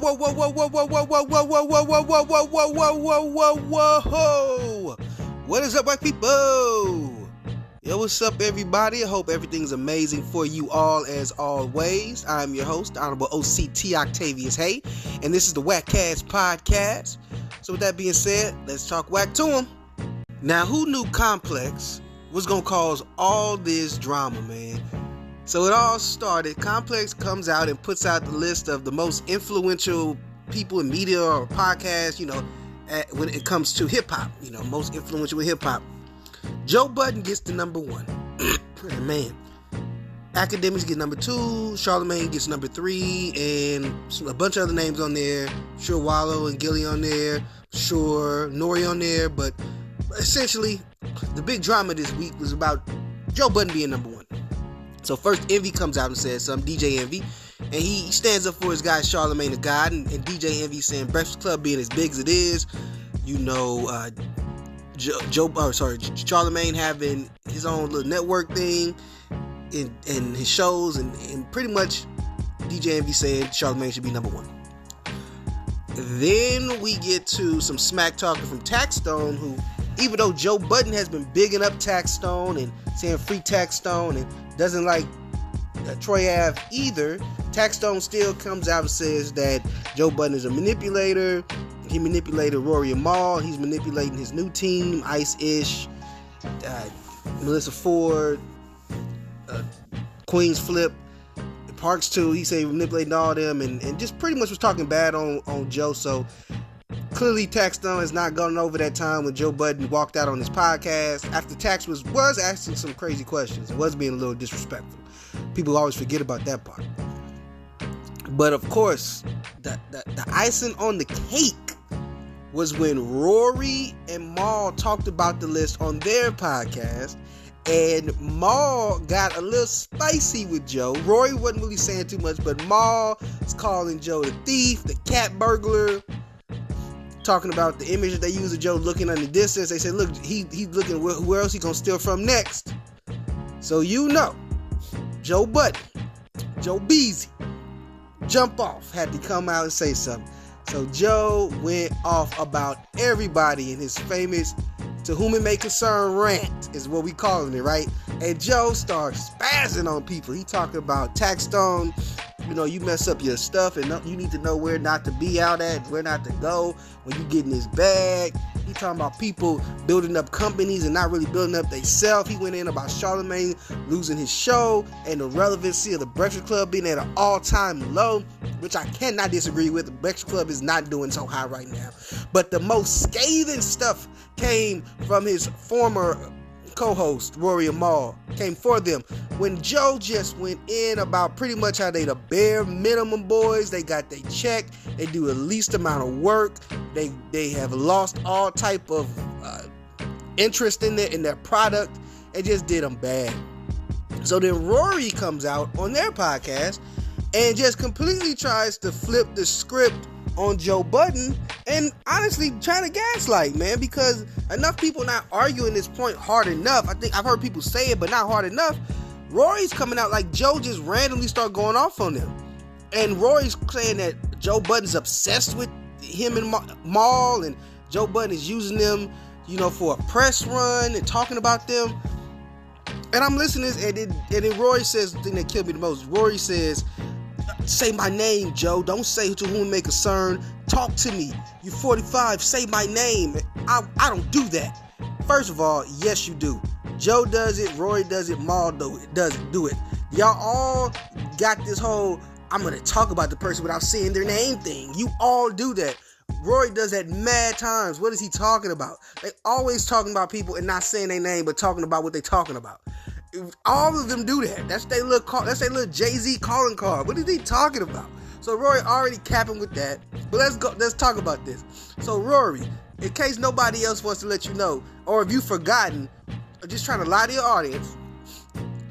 Whoa. What is up, white people? Yo, what's up, everybody? I hope everything's amazing for you all as always. I'm your host, Honorable OCT OctaviusHaye, and this is the WACCast podcast. So with that being said, let's talk whack to him. Now, who knew Complex was going to cause all this drama, man? So it all started. Complex comes out and puts out the list of the most influential people in media or podcasts, when it comes to hip-hop, most influential with hip-hop. Joe Budden gets the number one. Man. Academics get number 2, Charlemagne gets number 3, and a bunch of other names on there. Sure, Wallow and Gilly on there. Sure, Rory on there. But essentially, the big drama this week was about Joe Budden being number 1. So first, Envy comes out and says something, DJ Envy, and he stands up for his guy Charlemagne the God, and DJ Envy saying Breakfast Club being as big as it is, Charlemagne having his own little network thing in his shows, and pretty much DJ Envy saying Charlemagne should be number 1. Then we get to some smack talking from Taxstone, who, even though Joe Budden has been bigging up Taxstone and saying free Taxstone and doesn't like Troy Ave either, Taxstone still comes out and says that Joe Budden is a manipulator. He manipulated Rory and Mal. He's manipulating his new team, Ice-Ish, Melissa Ford, Queens Flip, Parks too. He said he manipulating all them and just pretty much was talking bad on Joe. So clearly Taxstone has not gone over that time when Joe Budden walked out on his podcast after Tax was asking some crazy questions and was being a little disrespectful. People always forget about that part. But of course, the icing on the cake was when Rory and Mal talked about the list on their podcast, and Mal got a little spicy with Joe. Rory wasn't really saying too much, but Mal is calling Joe the thief, the cat burglar, talking about the image that they use of Joe looking on the distance. They said, look, he's looking where else he gonna steal from next. So Joe Budden, Joe Beezy, jump off, had to come out and say something. So Joe went off about everybody in his famous "To Whom It May Concern" rant, is what we calling it, right? And Joe starts spazzing on people. He talking about Taxstone, you mess up your stuff and you need to know where not to be out at, where not to go when you get in this bag. He talking about people building up companies and not really building up themselves. He went in about Charlemagne losing his show and the relevancy of the Breakfast Club being at an all-time low, which I cannot disagree with. The Breakfast Club is not doing so high right now. But the most scathing stuff came from his former co-host, Rory and Mal, came for them. When Joe just went in about pretty much how they the bare minimum boys, they got their check, they do the least amount of work, they have lost all type of interest in their product, and just did them bad. So then Rory comes out on their podcast and just completely tries to flip the script on Joe Budden and honestly trying to gaslight, man, because enough people not arguing this point hard enough. I think I've heard people say it, but not hard enough. Rory's coming out like Joe just randomly started going off on them. And Rory's saying that Joe Budden's obsessed with him and Mal, and Joe Budden is using them, for a press run and talking about them. And I'm listening to this, and then Rory says the thing that killed me the most. Rory says, say my name, Joe. Don't say "To Whom It May Concern." Talk to me. You're 45. Say my name. I don't do that. First of all, yes, you do. Joe does it. Rory does it. Mal does it. Y'all all got this whole "I'm going to talk about the person without saying their name" thing. You all do that. Rory does that mad times. What is he talking about? They always talking about people and not saying their name, but talking about what they talking about. All of them do that. That's their little Jay-Z calling card. What is he talking about? So Rory already capping with that. But let's talk about this. So Rory, in case nobody else wants to let you know, or if you've forgotten, or just trying to lie to your audience,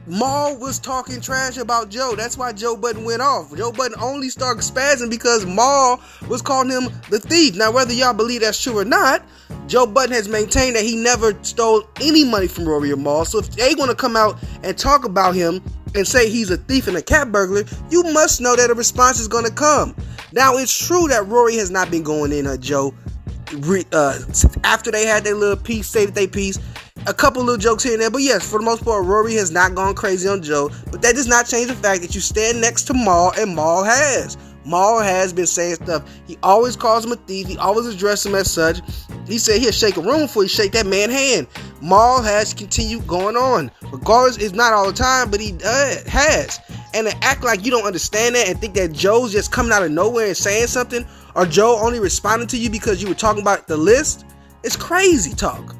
Mal was talking trash about Joe. That's why Joe Budden went off. Joe Budden only started spazzing because Mal was calling him the thief. Now, whether y'all believe that's true or not, Joe Budden has maintained that he never stole any money from Rory or Mal. So if they want to come out and talk about him and say he's a thief and a cat burglar, you must know that a response is going to come. Now, it's true that Rory has not been going in at Joe after they had their little piece, stated their piece. A couple little jokes here and there, but yes, for the most part, Rory has not gone crazy on Joe. But that does not change the fact that you stand next to Mal, and Mal has. Mal has been saying stuff. He always calls him a thief. He always addresses him as such. He said he'll shake a room before he shake that man's hand. Mal has continued going on. Regardless, it's not all the time, but he has. And to act like you don't understand that and think that Joe's just coming out of nowhere and saying something, or Joe only responding to you because you were talking about the list, it's crazy talk.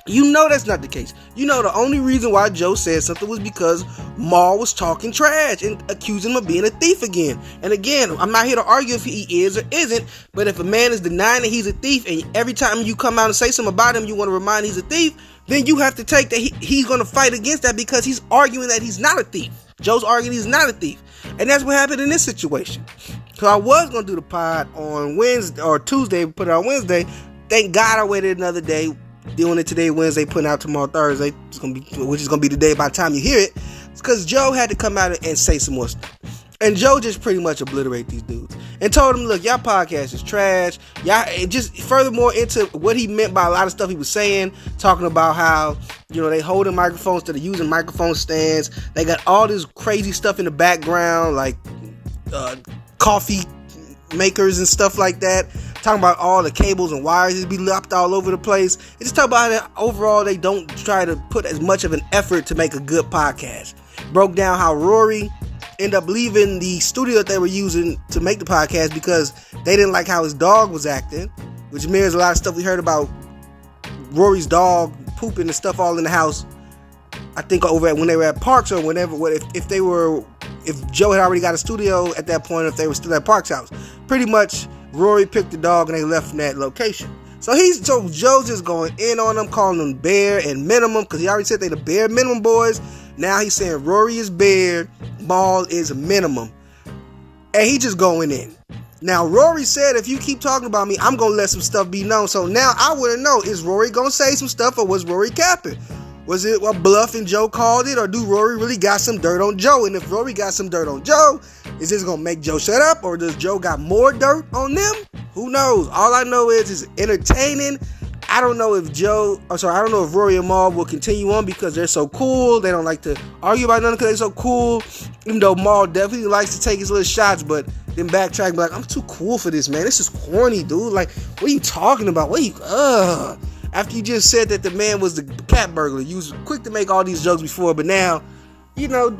You know that's not the case. You know the only reason why Joe said something was because Mal was talking trash and accusing him of being a thief again. And again, I'm not here to argue if he is or isn't, but if a man is denying that he's a thief and every time you come out and say something about him, you want to remind he's a thief, then you have to take that he's going to fight against that because he's arguing that he's not a thief. Joe's arguing he's not a thief. And that's what happened in this situation. So I was going to do the pod on Wednesday or Tuesday, put it on Wednesday. Thank God I waited another day. Doing it today, Wednesday, putting out tomorrow, Thursday, which is going to be the day by the time you hear it. It's because Joe had to come out and say some more stuff. And Joe just pretty much obliterated these dudes and told them, look, y'all podcast is trash. Y'all, it just furthermore into what he meant by a lot of stuff he was saying, talking about how, you know, they holding microphones instead of using microphone stands. They got all this crazy stuff in the background, like coffee makers and stuff like that. Talking about all the cables and wires that be left all over the place. And just talk about how overall they don't try to put as much of an effort to make a good podcast. Broke down how Rory ended up leaving the studio that they were using to make the podcast because they didn't like how his dog was acting, which mirrors a lot of stuff we heard about Rory's dog pooping and stuff all in the house. I think over when they were at Parks or whenever, if Joe had already got a studio at that point, if they were still at Parks' house. Pretty much Rory picked the dog and they left from that location. So Joe's just going in on them, calling them bare and minimum, because he already said they the bare minimum boys. Now he's saying Rory is bare, Mal is minimum. And he just going in. Now Rory said, if you keep talking about me, I'm going to let some stuff be known. So now I want to know, is Rory going to say some stuff or was Rory capping? Was it a bluff and Joe called it, or do Rory really got some dirt on Joe? And if Rory got some dirt on Joe, is this going to make Joe shut up, or does Joe got more dirt on them? Who knows? All I know is it's entertaining. I don't know if Rory and Mal will continue on because they're so cool. They don't like to argue about nothing because they're so cool. Even though Mal definitely likes to take his little shots, but then backtrack and be like, I'm too cool for this, man. This is corny, dude. Like, what are you talking about? After you just said that the man was the cat burglar, you was quick to make all these jokes before, but now, you know,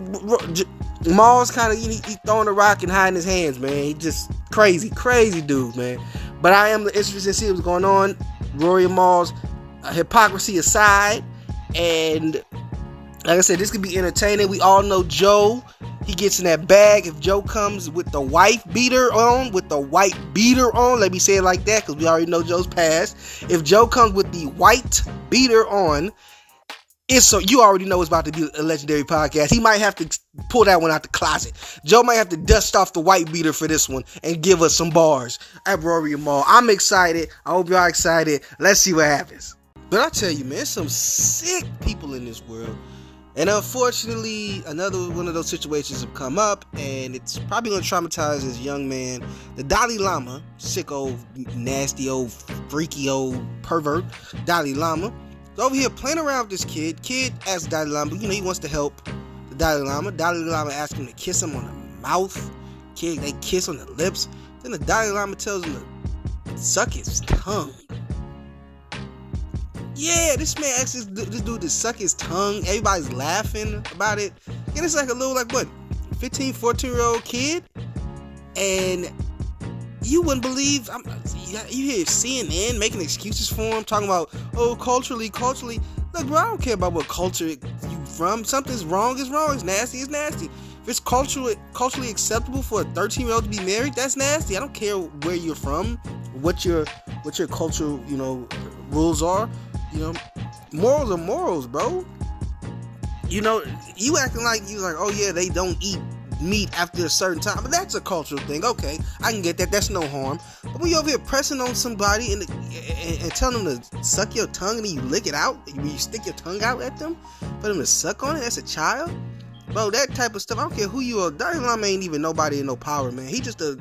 Mal's kind of, he throwing a rock and hiding his hands, man. He just crazy dude, man. But I am interested to see what's going on. Rory and Mal's hypocrisy aside, and like I said, this could be entertaining. We all know Joe. He gets in that bag. If Joe comes with the white beater on, let me say it like that because we already know Joe's past. If Joe comes with the white beater on, you already know it's about to be a legendary podcast. He might have to pull that one out the closet. Joe might have to dust off the white beater for this one and give us some bars at Rory and Mal. I'm excited. I hope y'all excited. Let's see what happens. But I tell you, man, there's some sick people in this world. And unfortunately, another one of those situations have come up, and it's probably going to traumatize this young man. The Dalia Lama, sick old, nasty old, freaky old pervert, Dalia Lama, is over here playing around with this kid. Kid asks Dalia Lama, he wants to help the Dalia Lama. Dalia Lama asks him to kiss him on the mouth. Kid, they kiss on the lips. Then the Dalia Lama tells him to suck his tongue. Yeah, this man asks this dude to suck his tongue. Everybody's laughing about it. And it's like a little, 15, 14-year-old kid? And you wouldn't believe, you hear CNN making excuses for him, talking about, culturally. Look, bro, I don't care about what culture you from. Something's wrong is wrong. It's nasty. If it's culturally acceptable for a 13-year-old to be married, that's nasty. I don't care where you're from, what your cultural, rules are. Morals are morals, bro. You acting like they don't eat meat after a certain time, but that's a cultural thing. Okay, I can get that. That's no harm. But when you're over here pressing on somebody and telling them to suck your tongue and then you lick it out, when you stick your tongue out at them for them to suck on it, that's a child. Bro, that type of stuff, I don't care who you are. Dalia Lama ain't even nobody in no power, man. He just a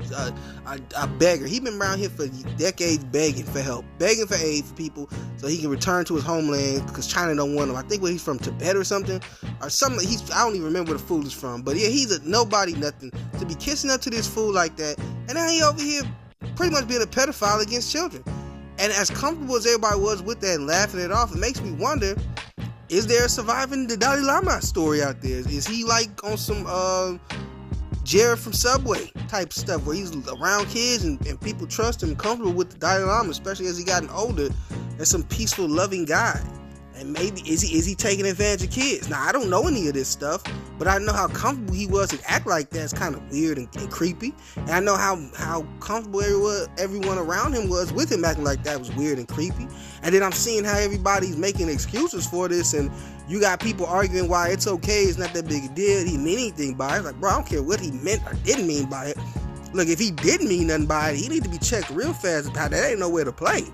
beggar. He been around here for decades begging for help, begging for aid for people so he can return to his homeland because China don't want him. I think he's from Tibet or something. I don't even remember where the fool is from. But yeah, he's a nobody, nothing. To be kissing up to this fool like that, and now he over here pretty much being a pedophile against children. And as comfortable as everybody was with that and laughing it off, it makes me wonder, is there a surviving the Dalia Lama story out there? Is he like on some Jared from Subway type stuff where he's around kids and people trust him, comfortable with the Dalia Lama, especially as he gotten older, and some peaceful, loving guy? And maybe is he taking advantage of kids? Now, I don't know any of this stuff, but I know how comfortable he was to act like that. It's kind of weird and creepy. And I know how comfortable everyone around him was with him acting like that. It was weird and creepy. And then I'm seeing how everybody's making excuses for this, and you got people arguing why it's okay, it's not that big a deal, he mean anything by it. Like, bro, I don't care what he meant or didn't mean by it. Look, if he didn't mean nothing by it, he need to be checked real fast about that. Ain't nowhere to play.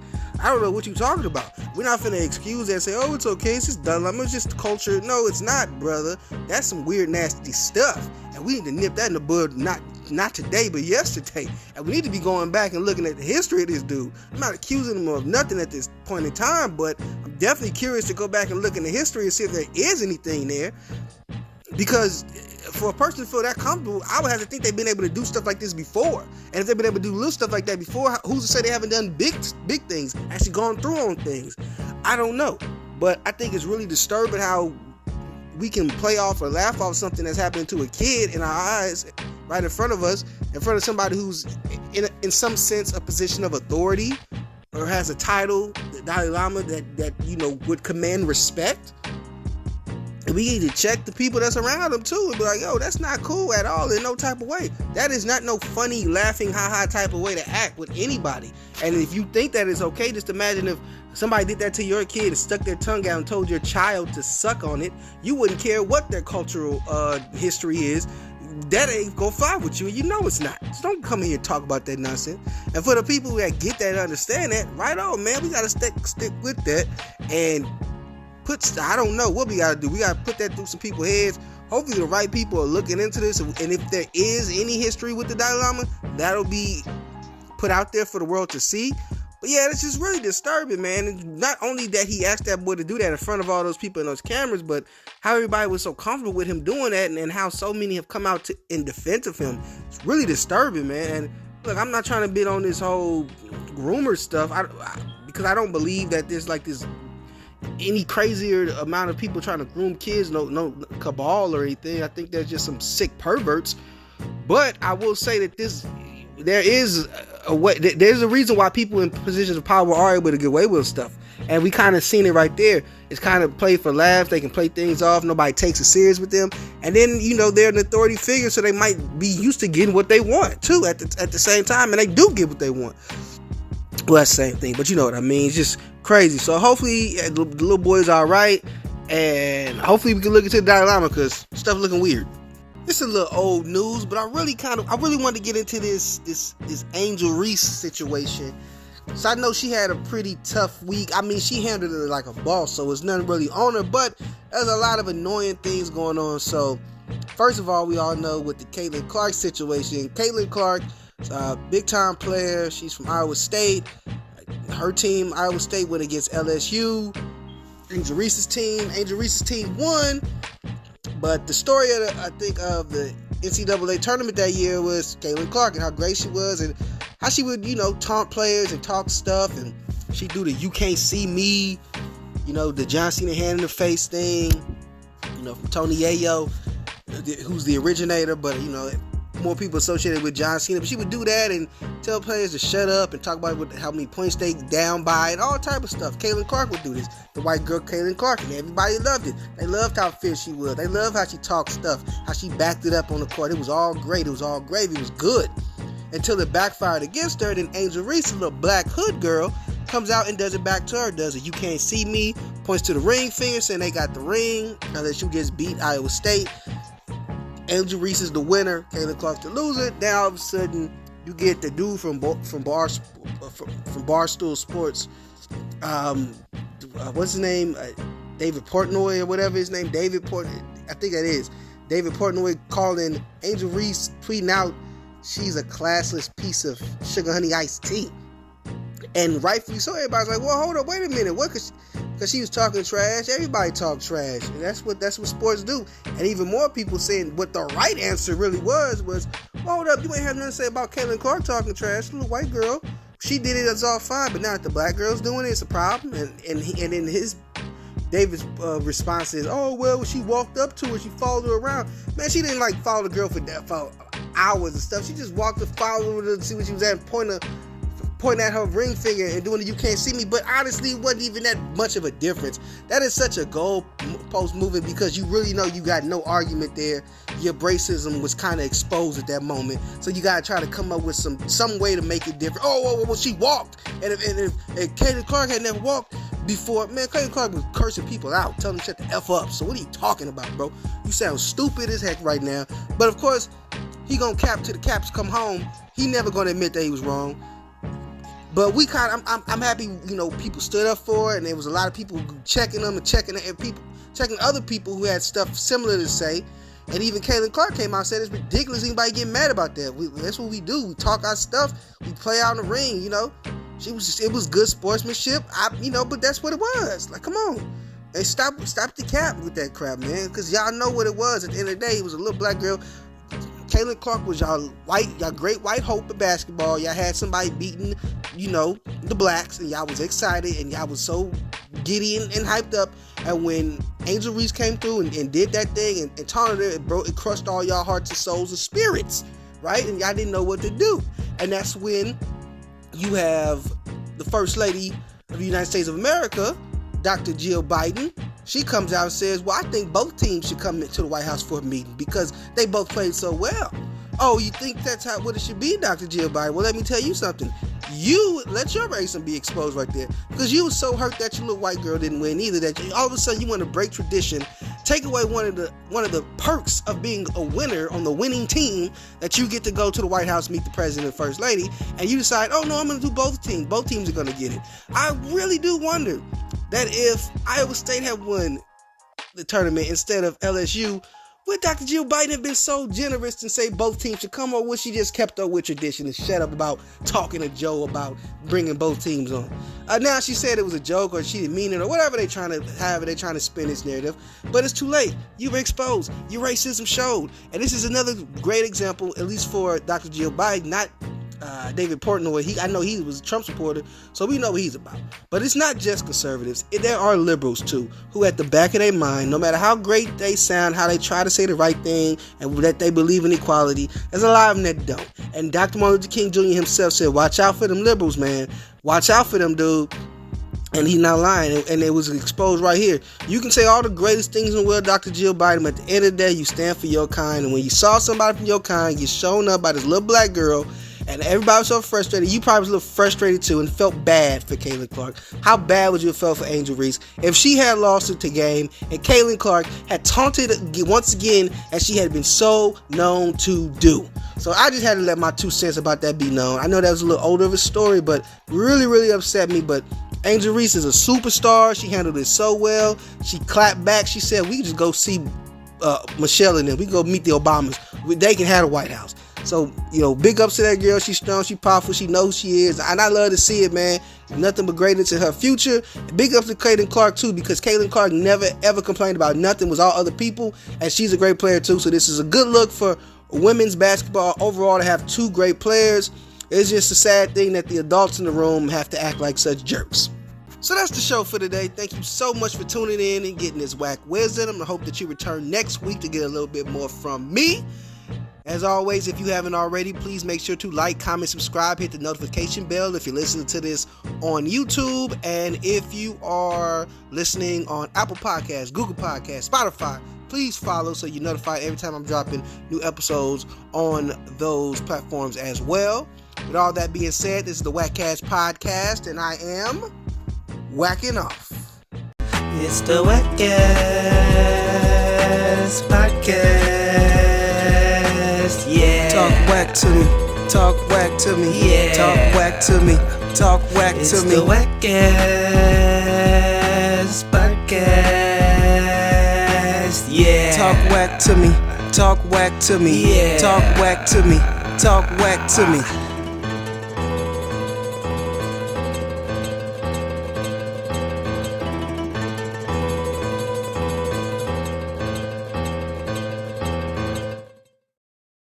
I don't know what you talking about. We're not finna excuse that and say, oh, it's okay, it's just Dalia Lama, it's just culture. No, it's not, brother. That's some weird, nasty stuff. And we need to nip that in the bud, not today, but yesterday. And we need to be going back and looking at the history of this dude. I'm not accusing him of nothing at this point in time, but I'm definitely curious to go back and look in the history and see if there is anything there. Because for a person to feel that comfortable, I would have to think they've been able to do stuff like this before. And if they've been able to do little stuff like that before, who's to say they haven't done big things, actually gone through on things? I don't know. But I think it's really disturbing how we can play off or laugh off something that's happening to a kid in our eyes, right in front of us, in front of somebody who's in some sense a position of authority or has a title, the Dalia Lama, that would command respect. And we need to check the people that's around them too and be like, yo, that's not cool at all in no type of way. That is not no funny, laughing, ha-ha type of way to act with anybody. And if you think that is okay, just imagine if somebody did that to your kid and stuck their tongue out and told your child to suck on it. You wouldn't care what their cultural history is. That ain't gonna fly with you, and you know it's not. So don't come here and talk about that nonsense. And for the people that get that and understand that, right on, man, we gotta stick with that and I don't know what we gotta do. We gotta put that through some people's heads. Hopefully the right people are looking into this, and if there is any history with the Dalia Lama, that'll be put out there for the world to see. But yeah, it's just really disturbing, man. And not only that he asked that boy to do that in front of all those people in those cameras, but how everybody was so comfortable with him doing that, and how so many have come out in defense of him. It's really disturbing, man. And look, I'm not trying to bid on this whole groomer stuff, because I don't believe that there's like this any crazier amount of people trying to groom kids, no cabal or anything. I think there's just some sick perverts. But I will say that there is a way. There's a reason why people in positions of power are able to get away with stuff, and we kind of seen it right there. It's kind of played for laughs. They can play things off. Nobody takes it serious with them, and then they're an authority figure, so they might be used to getting what they want too at the same time, and they do get what they want. Well, that's the same thing, but you know what I mean. It's just crazy. So hopefully the little boy's all right, and hopefully we can look into the Dalia Lama, because stuff looking weird. This is a little old news, but I really wanted to get into this Angel Reese situation. So I know she had a pretty tough week. I mean, she handled it like a boss, so it's nothing really on her, but there's a lot of annoying things going on. So first of all, we all know with the Caitlin Clark situation. Caitlin Clark, big time player. She's from Iowa State. Her team, Iowa State, went against LSU. Angel Reese's team won. But the story of the NCAA tournament that year was Caitlin Clark and how great she was, and how she would, taunt players and talk stuff, and she'd do the "you can't see me," the John Cena hand in the face thing, from Tony Yayo, who's the originator, but more people associated with John Cena. But she would do that and tell players to shut up and talk about how many points they down by and all type of stuff. Caitlin Clark would do this. The white girl Caitlin Clark, and everybody loved it. They loved how fierce she was. They loved how she talked stuff, how she backed it up on the court. It was all great. It was all gravy. It was good. Until it backfired against her. Then Angel Reese, a little black hood girl, comes out and does it back to her. Does it "you can't see me," points to the ring finger, saying they got the ring, unless you just beat Iowa State. Angel Reese is the winner, Caitlin Clark's the loser. Now all of a sudden, You get the dude from Barstool Sports. What's his name? David Portnoy or whatever his name. David Portnoy. I think that is David Portnoy calling Angel Reese, tweeting out she's a classless piece of sugar honey iced tea. And rightfully so, everybody's like, well, hold up, wait a minute. What? Because she was talking trash. Everybody talk trash. And that's what sports do. And even more people saying what the right answer really was, well, hold up, you ain't have nothing to say about Caitlin Clark talking trash. Little white girl. She did it, it's all fine. But now that the black girl's doing it, it's a problem. And in his David's response is, oh, well, she walked up to her, she followed her around. Man, she didn't like follow the girl for hours and stuff. She just walked to follow her to see what she was at, pointing at her ring finger and doing the "you can't see me." But honestly, it wasn't even that much of a difference. That is such a goalpost movement because you really know you got no argument there. Your racism was kind of exposed at that moment, so you gotta try to come up with some way to make it different. Oh, she walked, and if Caitlin Clark had never walked before, man, Caitlin Clark was cursing people out, telling them shut the F up. So what are you talking about, bro? You sound stupid as heck right now. But of course, he gonna cap till the caps come home. He never gonna admit that he was wrong. But I'm happy, people stood up for it, and there was a lot of people checking them and checking other people who had stuff similar to say. And even Caitlin Clark came out and said it's ridiculous anybody getting mad about that. That's what we do. We talk our stuff. We play out in the ring, It was good sportsmanship, but that's what it was. Like, come on. And stop the cap with that crap, man. Because y'all know what it was. At the end of the day, it was a little black girl. Caitlin Clark was y'all great white hope of basketball. Y'all had somebody beating, the blacks, and y'all was excited, and y'all was so giddy and hyped up. And when Angel Reese came through and did that thing and taunted her, it crushed all y'all hearts and souls and spirits, right? And y'all didn't know what to do. And that's when you have the First Lady of the United States of America, Dr. Jill Biden. She comes out and says, well, I think both teams should come into the White House for a meeting because they both played so well. Oh, you think that's what it should be, Dr. Jill Biden? Well, let me tell you something. You let your racism be exposed right there because you was so hurt that your little white girl didn't win either, that all of a sudden you want to break tradition, take away one of the perks of being a winner on the winning team, that you get to go to the White House, meet the president and first lady, and you decide, oh no, I'm going to do both teams. Both teams are going to get it. I really do wonder that if Iowa State had won the tournament instead of LSU, would Dr. Jill Biden have been so generous and say both teams should come, or would she just kept up with tradition and shut up about talking to Joe about bringing both teams on? Now she said it was a joke or she didn't mean it or whatever they're trying to spin this narrative, but it's too late. You were exposed. Your racism showed. And this is another great example, at least for Dr. Jill Biden, not David Portnoy. I know he was a Trump supporter, so we know what he's about. But it's not just conservatives. There are liberals too, who at the back of their mind, no matter how great they sound, how they try to say the right thing, and that they believe in equality, there's a lot of them that don't. And Dr. Martin Luther King Jr. himself said, watch out for them liberals, man. Watch out for them, dude. And he's not lying, and it was exposed right here. You can say all the greatest things in the world, Dr. Jill Biden, but at the end of the day, you stand for your kind. And when you saw somebody from your kind get shown up by this little black girl, and everybody was so frustrated, you probably was a little frustrated too and felt bad for Caitlin Clark. How bad would you have felt for Angel Reese if she had lost the game and Caitlin Clark had taunted once again as she had been so known to do? So I just had to let my 2 cents about that be known. I know that was a little older of a story, but really, really upset me. But Angel Reese is a superstar. She handled it so well. She clapped back. She said, we can just go see Michelle and them. We can go meet the Obamas. They can have the White House. So, big ups to that girl. She's strong, she's powerful, she knows who she is. And I love to see it, man. Nothing but greatness in her future. Big ups to Caitlin Clark, too, because Caitlin Clark never, ever complained about nothing. It was all other people. And she's a great player, too. So this is a good look for women's basketball overall to have 2 great players. It's just a sad thing that the adults in the room have to act like such jerks. So that's the show for today. Thank you so much for tuning in and getting this whack wisdom. I hope that you return next week to get a little bit more from me. As always, if you haven't already, please make sure to like, comment, subscribe, hit the notification bell if you're listening to this on YouTube. And if you are listening on Apple Podcasts, Google Podcasts, Spotify, please follow so you're notified every time I'm dropping new episodes on those platforms as well. With all that being said, this is the WACCast podcast, and I am whacking off. It's the WACCast podcast. Yeah. Talk whack to me. Talk whack to me. Yeah. Talk whack to me. Talk whack It's to me. the WACCast podcast. Yeah. Talk whack to me. Talk whack to me. Yeah. Talk whack to me. Talk whack to me.